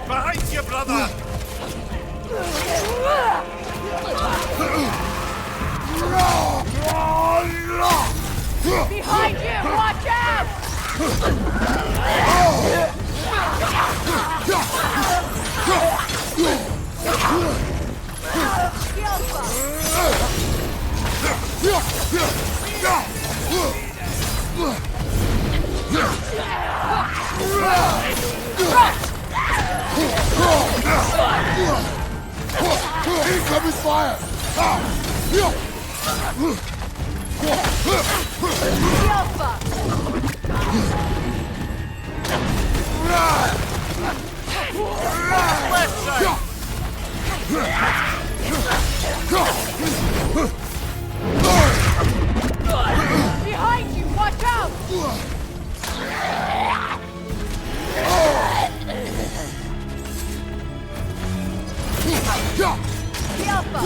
Behind you, brother! Behind you! Watch out! Incoming fire! Left side! Behind you! Watch out! The Alpha!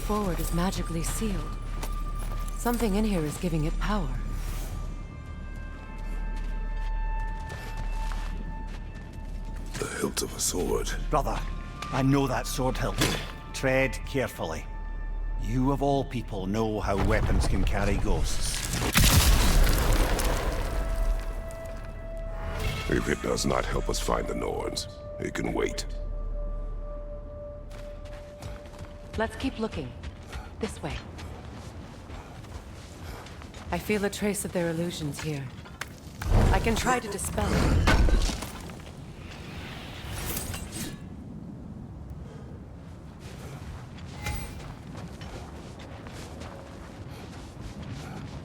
Forward is magically sealed. Something in here is giving it power. The hilt of a sword. Brother, I know that sword hilt. Tread carefully. You of all people know how weapons can carry ghosts. If it does not help us find the Norns, it can wait. Let's keep looking. This way. I feel a trace of their illusions here. I can try to dispel it.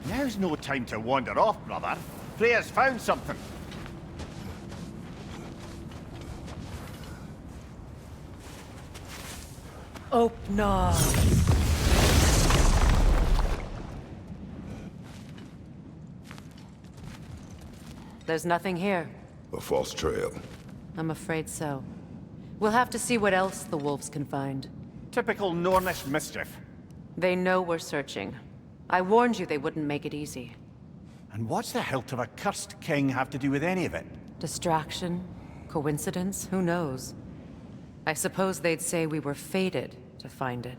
Now's no time to wander off, brother. Freya's found something. Open. There's nothing here. A false trail. I'm afraid so. We'll have to see what else the wolves can find. Typical Nornish mischief. They know we're searching. I warned you they wouldn't make it easy. And what's the hilt of a cursed king have to do with any of it? Distraction? Coincidence? Who knows? I suppose they'd say we were fated to find it.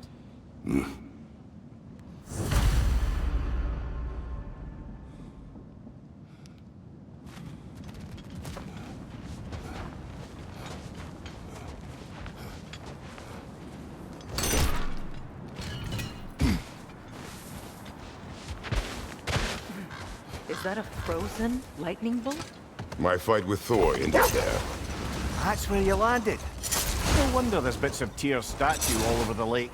Is that a frozen lightning bolt? My fight with Thor ended there. That's where you landed. No wonder there's bits of Tyr's statue all over the lake.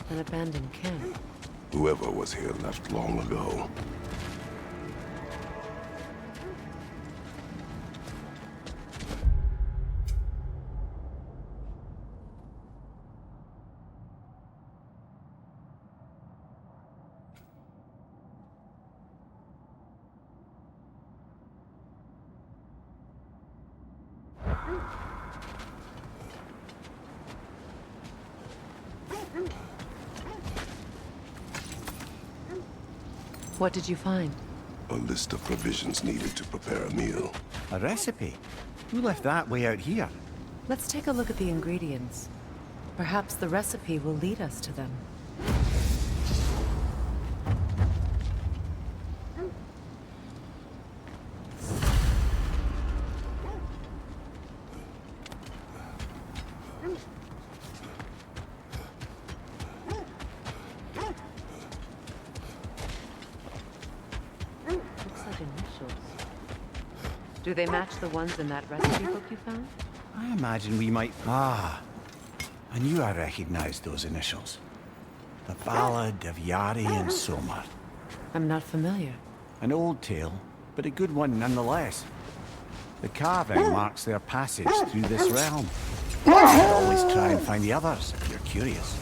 An abandoned camp. Whoever was here left long ago. What did you find? A list of provisions needed to prepare a meal. A recipe? Who left that way out here? Let's take a look at the ingredients. Perhaps the recipe will lead us to them. Do they match the ones in that recipe book you found? I imagine we might... Ah, I knew I recognized those initials. The Ballad of Yari and Somar. I'm not familiar. An old tale, but a good one nonetheless. The carving marks their passage through this realm. You should always try and find the others if you're curious.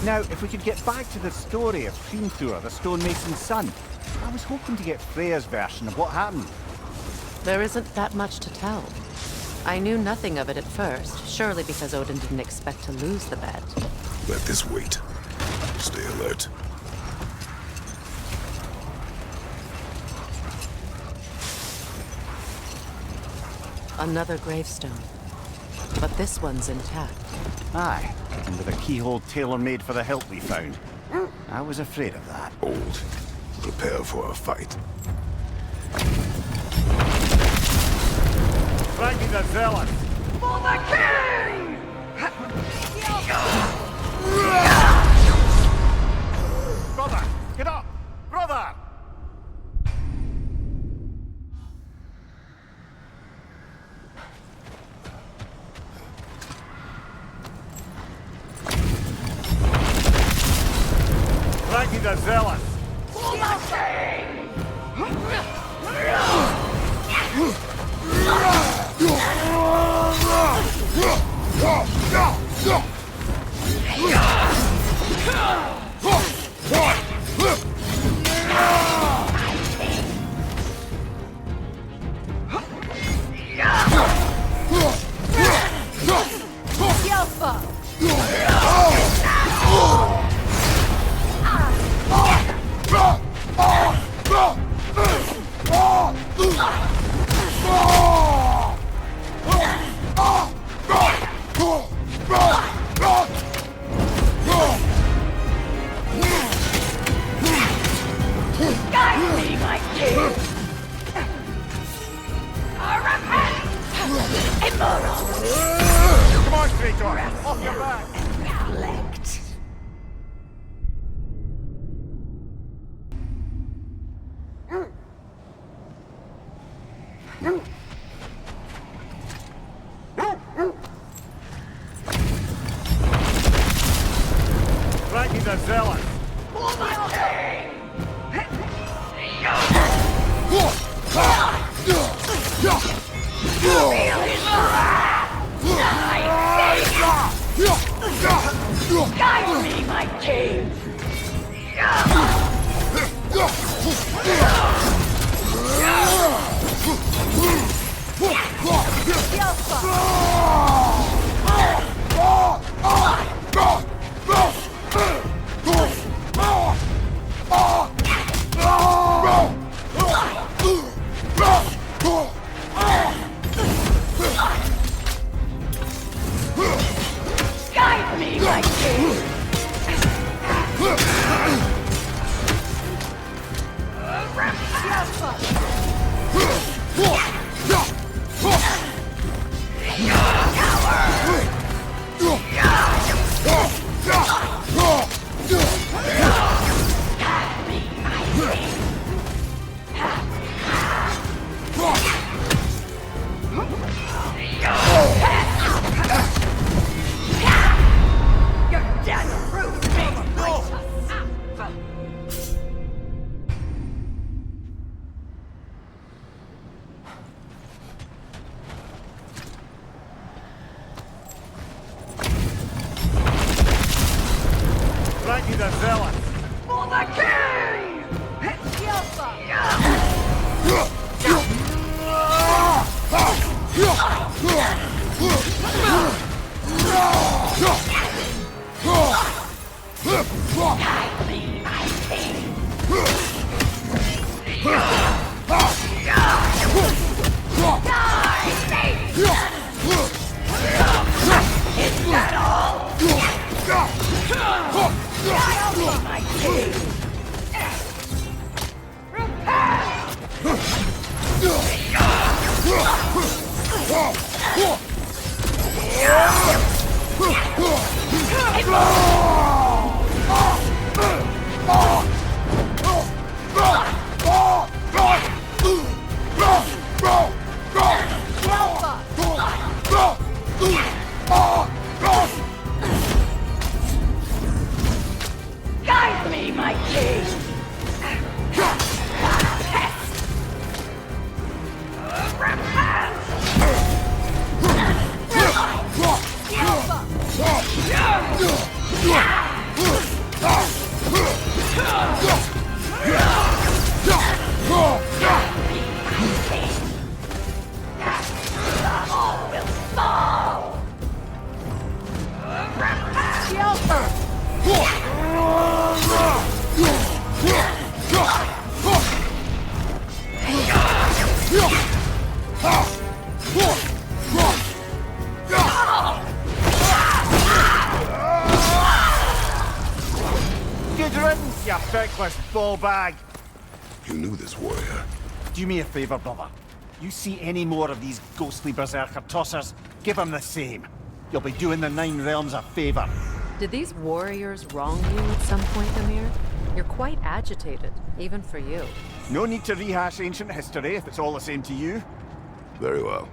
Now, if we could get back to the story of Fimbulwinter, the stonemason's son, I was hoping to get Freya's version of what happened. There isn't that much to tell. I knew nothing of it at first, surely because Odin didn't expect to lose the bet. Let this wait. Stay alert. Another gravestone. But this one's intact. Aye, and with a keyhole tailor-made for the hilt we found. I was afraid of that. Old. Prepare for a fight. Magni the Zealot! For the king! Brother, get up! Brother! Magni the Zealot! For the king! Guide me, my king! Immortal! Come on, Kratos! Off your back! Reflect. Magni the Zealot! For the king! Feel his wrath! Guide me, my king! Guide me, my king! Your death proves me righteous! Magni the Zealot! For the king! Guide me, my king! Is that all? Guide me, my king! Prepare! Guide me, my king! All will fall! Good riddance, you feckless ball bag! You knew this warrior. Do me a favor, brother. You see any more of these ghostly berserker tossers, give them the same. You'll be doing the Nine Realms a favor. Did these warriors wrong you at some point, Mímir? You're quite agitated, even for you. No need to rehash ancient history if it's all the same to you. Very well.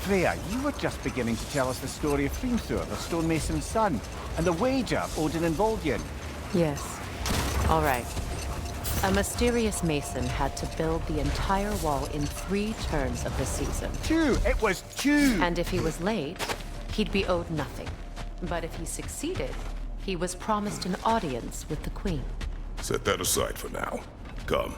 Freya, you were just beginning to tell us the story of Fimbulwinter, the stonemason's son, and the wager Odin involved you in. Yes. All right. A mysterious mason had to build the entire wall in 3 turns of the season. 2! It was 2! And if he was late, he'd be owed nothing. But if he succeeded, he was promised an audience with the queen. Set that aside for now. Come.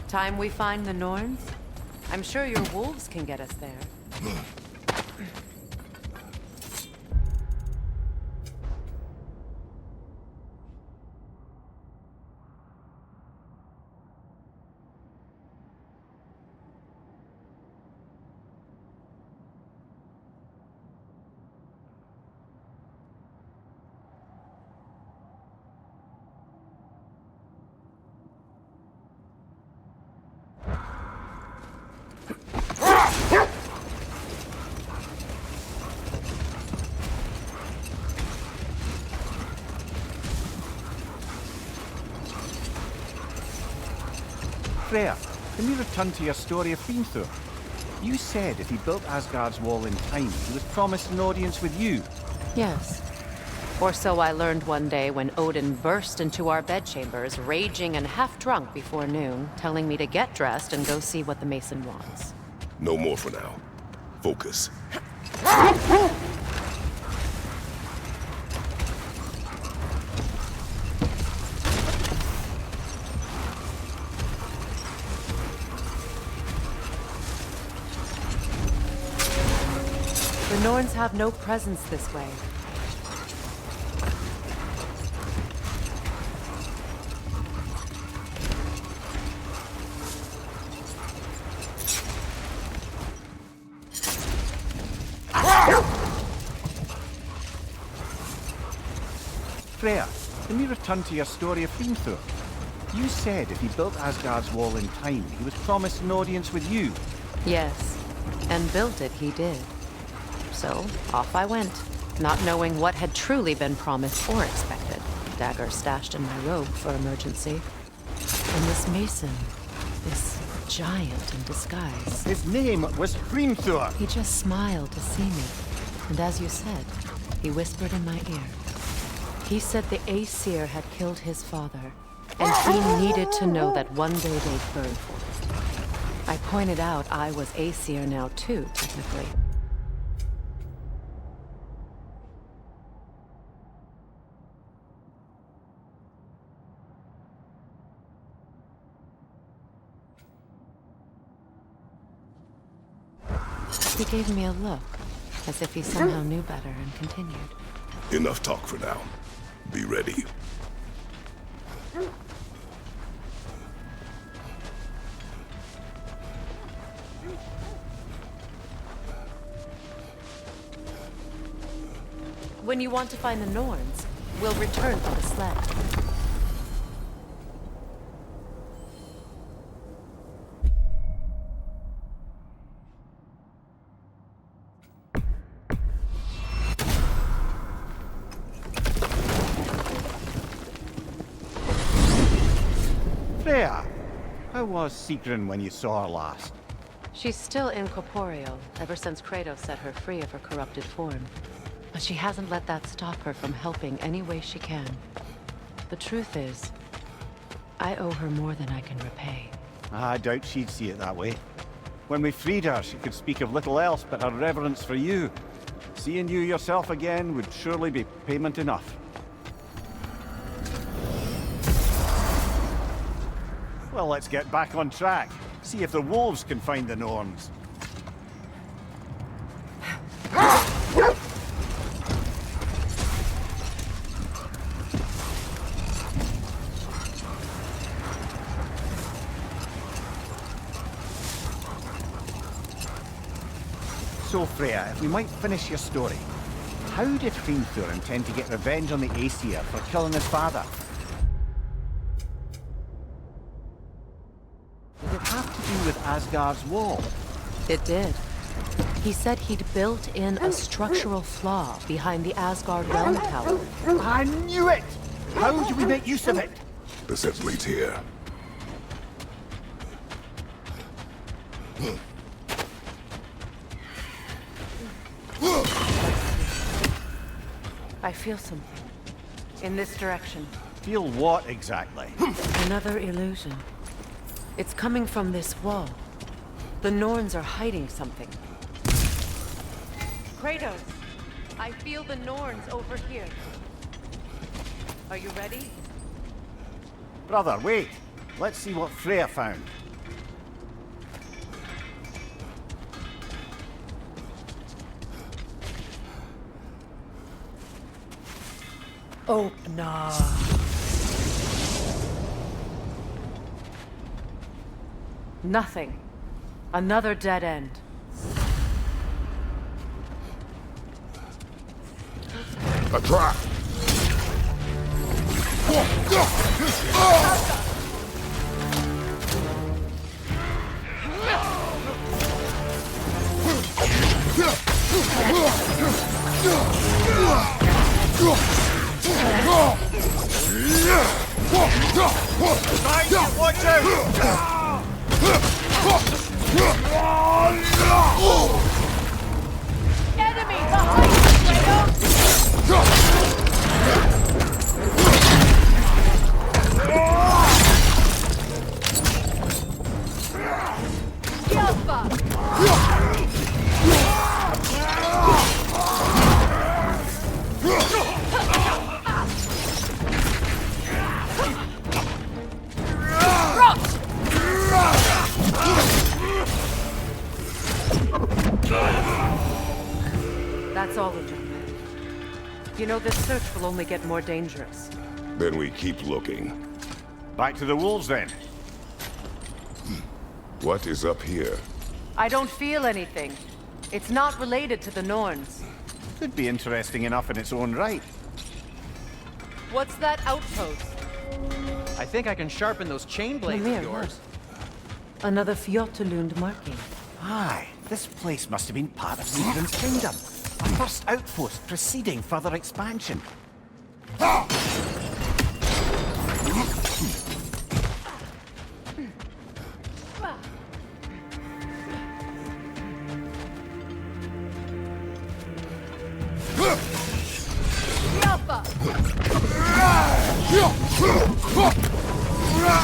Time we find the Norns? I'm sure your wolves can get us there. Freya, can we return to your story of Fimbulwinter? You said if he built Asgard's wall in time, he was promised an audience with you. Yes. Or so I learned one day when Odin burst into our bedchambers, raging and half-drunk before noon, telling me to get dressed and go see what the mason wants. No more for now. Focus. The Norns have no presence this way. Freya, let me return to your story of Fimbulwinter. You said if he built Asgard's wall in time, he was promised an audience with you. Yes, and built it he did. So, off I went, not knowing what had truly been promised or expected. Dagger stashed in my robe for emergency. And this mason, this giant in disguise. His name was Fimbulwinter. He just smiled to see me. And as you said, he whispered in my ear. He said the Aesir had killed his father, and he needed to know that one day they'd burn for it. I pointed out I was Aesir now too, technically. He gave me a look, as if he somehow knew better, and continued. Enough talk for now. Be ready. When you want to find the Norns, we'll return to the sled. Freya, how was Sigrun when you saw her last? She's still incorporeal, ever since Kratos set her free of her corrupted form. But she hasn't let that stop her from helping any way she can. The truth is, I owe her more than I can repay. I doubt she'd see it that way. When we freed her, she could speak of little else but her reverence for you. Seeing you yourself again would surely be payment enough. Well, let's get back on track. See if the wolves can find the Norns. So, Freya, if we might finish your story. How did Fimbulwinter intend to get revenge on the Aesir for killing his father? Did it have to do with Asgard's wall? It did. He said he'd built in a structural flaw behind the Asgard realm tower. I knew it! How do we make use of it? The sentry's here. I feel something. In this direction. Feel what exactly? Another illusion. It's coming from this wall. The Norns are hiding something. Kratos! I feel the Norns over here. Are you ready? Brother, wait. Let's see what Freya found. Opener. Nothing. Another dead end. A trap! Watch out! Enemy behind you, Kratos! Alpha! You know, this search will only get more dangerous. Then we keep looking. Back to the wolves then. What is up here? I don't feel anything. It's not related to the Norns. Could be interesting enough in its own right. What's that outpost? I think I can sharpen those chain blades Mímir, of yours. look. Another Fjolltulund marking. Aye, this place must have been part of Sigrun's kingdom. A first outpost preceding further expansion.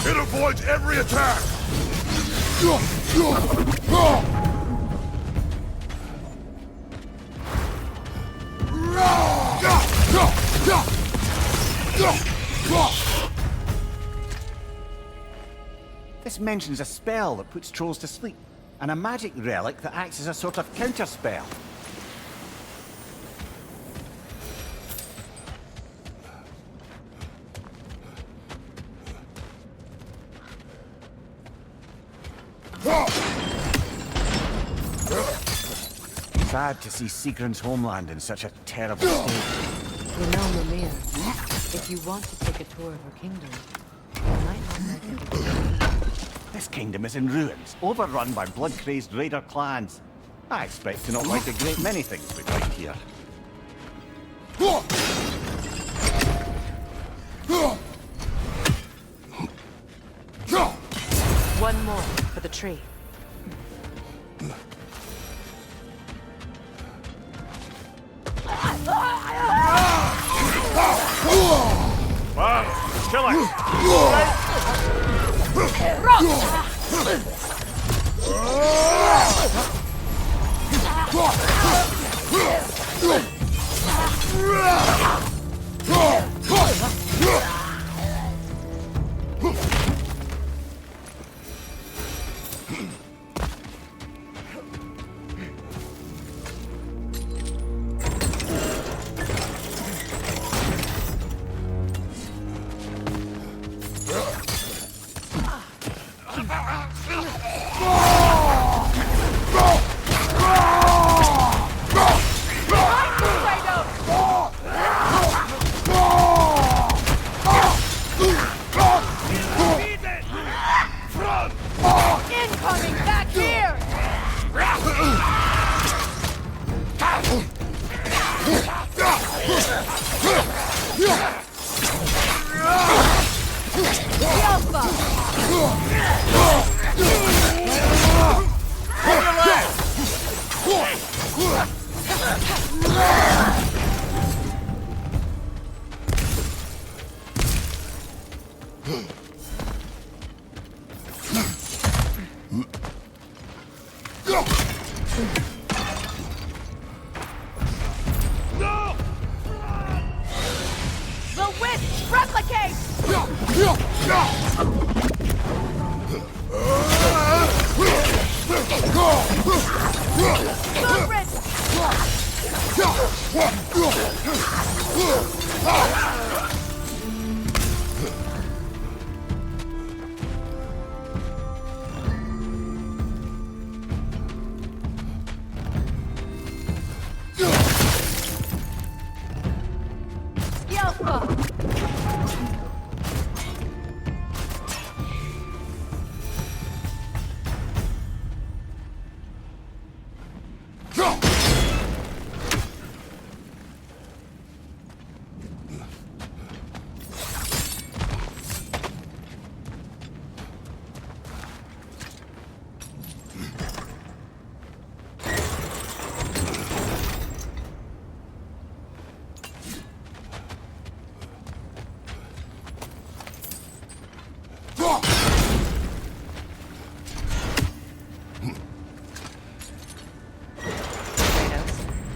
It avoids every attack! This mentions a spell that puts trolls to sleep, and a magic relic that acts as a sort of counterspell. Sad to see Sigrun's homeland in such a terrible state. You know, Mímir, if you want to take a tour of her kingdom, you might not like it. This kingdom is in ruins, overrun by blood-crazed raider clans. I expect to not like a great many things we find here. One more for the tree. Kill it! Incoming back here! The witch replicate! The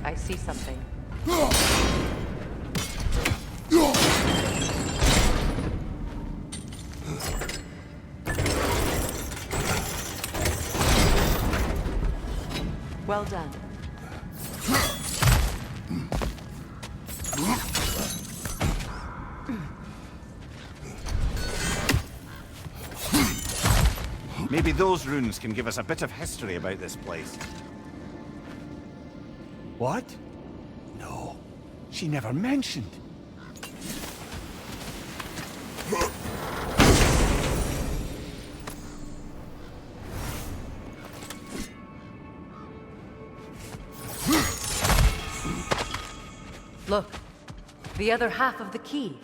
I see something. Well done. Maybe those runes can give us a bit of history about this place. What? No, she never mentioned. Look, the other half of the key.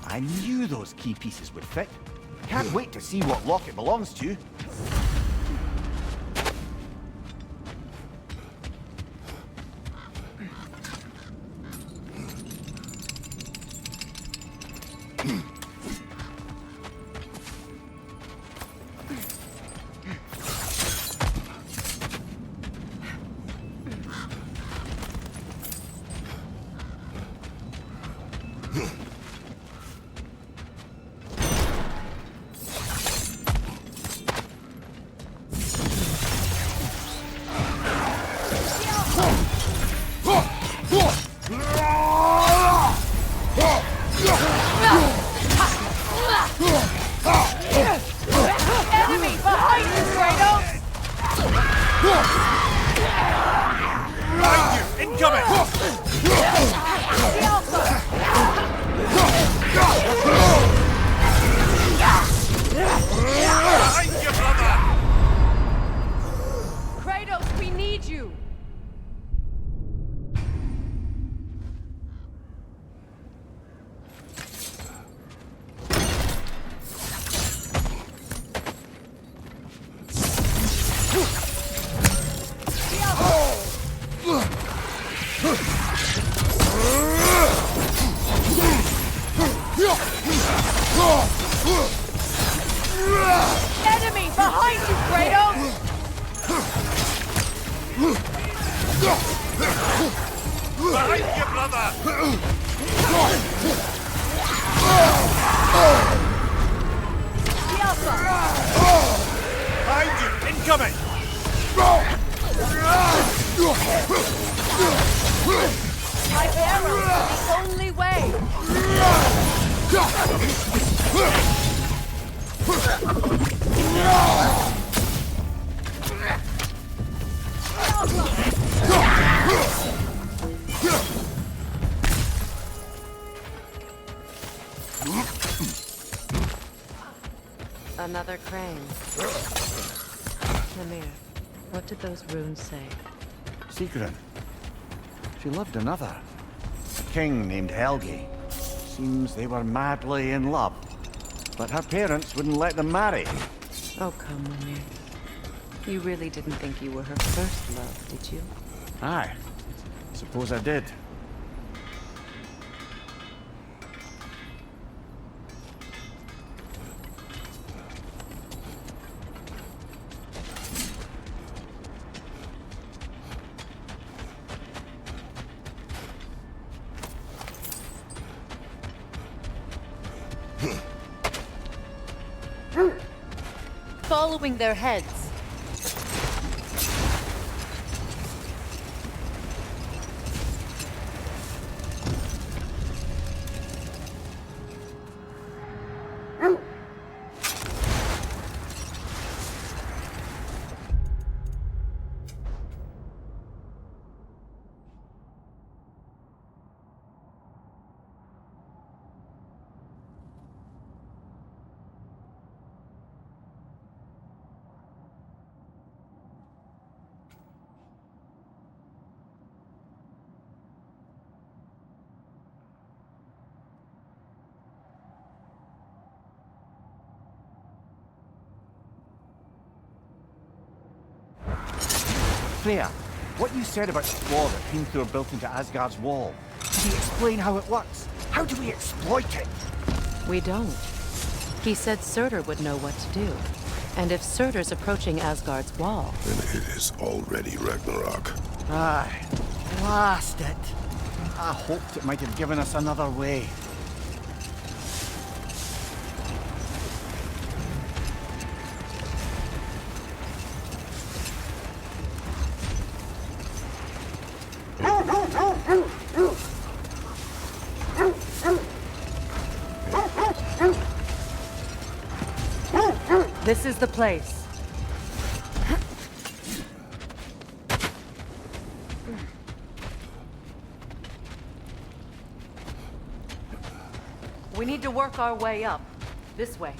I knew those key pieces would fit. Can't wait to see what lock it belongs to. Enemy behind you, Kratos! Behind you! Incoming! Behind you, brother! Kratos, we need you! Enemy behind you, Kratos! Behind you, brother! Behind you! Incoming! My arrows are the only way! Another crane. Mímir, what did those runes say? Sigrun. She loved another. A king named Helgi. Seems they were madly in love. But her parents wouldn't let them marry. Oh, come, Mímir. You really didn't think you were her first love, did you? Aye. Suppose I did. Following their heads. Freya, what you said about the flaw that Thor built into Asgard's wall, can you explain how it works? How do we exploit it? We don't. He said Surtur would know what to do. And if Surtur's approaching Asgard's wall... Then it is already Ragnarok. Aye, blast it. I hoped it might have given us another way. This is the place. We need to work our way up. This way.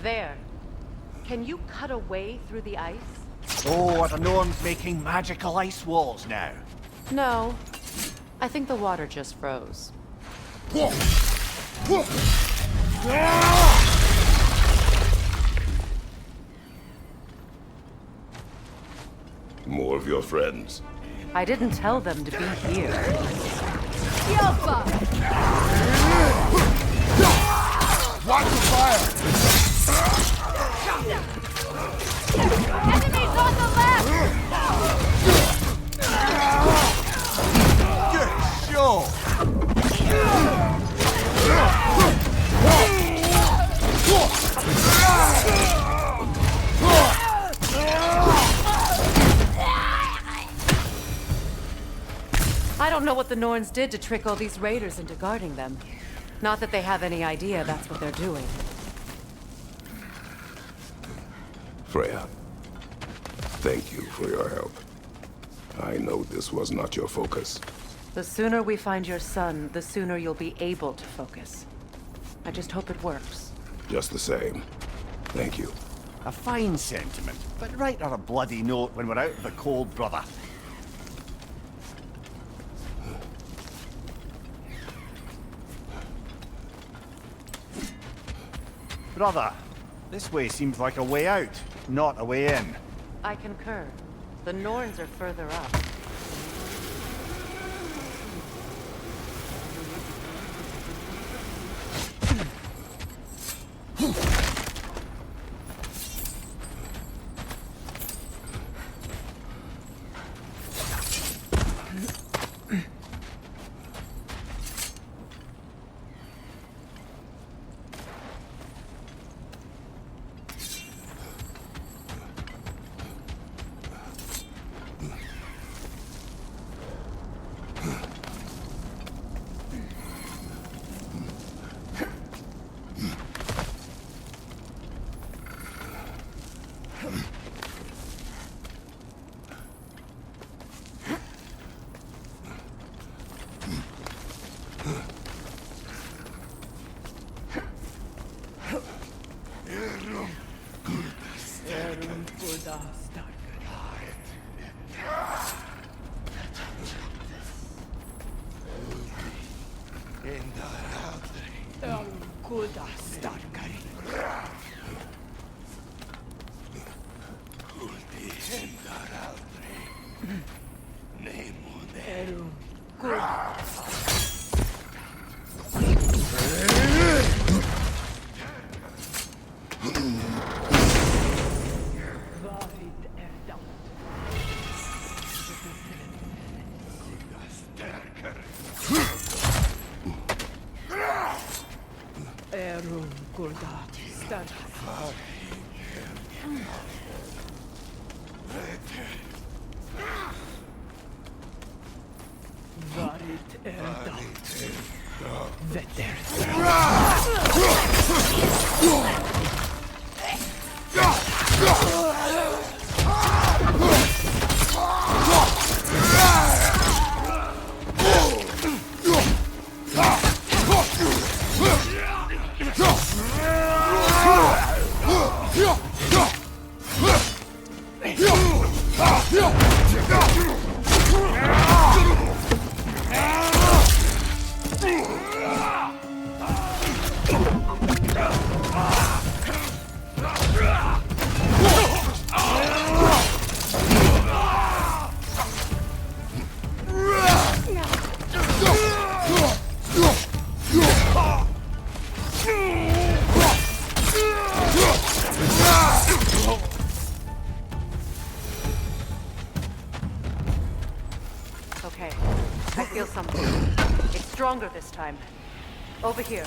There. Can you cut a way through the ice? Oh, are the Norns making magical ice walls now? No. I think the water just froze. More of your friends. I didn't tell them to be here. Yelpa! Watch the fire! Enemies on the left! Good show! I don't know what the Norns did to trick all these raiders into guarding them. Not that they have any idea that's what they're doing. Freya, thank you for your help. I know this was not your focus. The sooner we find your son, the sooner you'll be able to focus. I just hope it works. Just the same. Thank you. A fine sentiment, but write her a bloody note when we're out of the cold, brother. Brother, this way seems like a way out, not a way in. I concur. The Norns are further up. Okay, I feel something. It's stronger this time. Over here.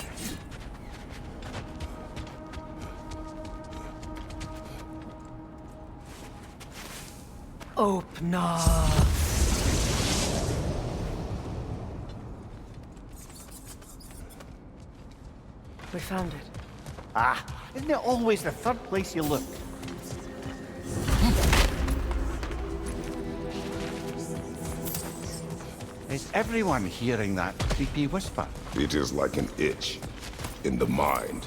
Opener. We found it. Ah, isn't it always the third place you look? Is everyone hearing that creepy whisper? It is like an itch in the mind.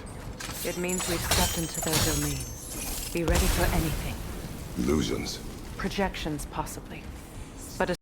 It means we've stepped into their domains. Be ready for anything. Illusions. Projections, possibly.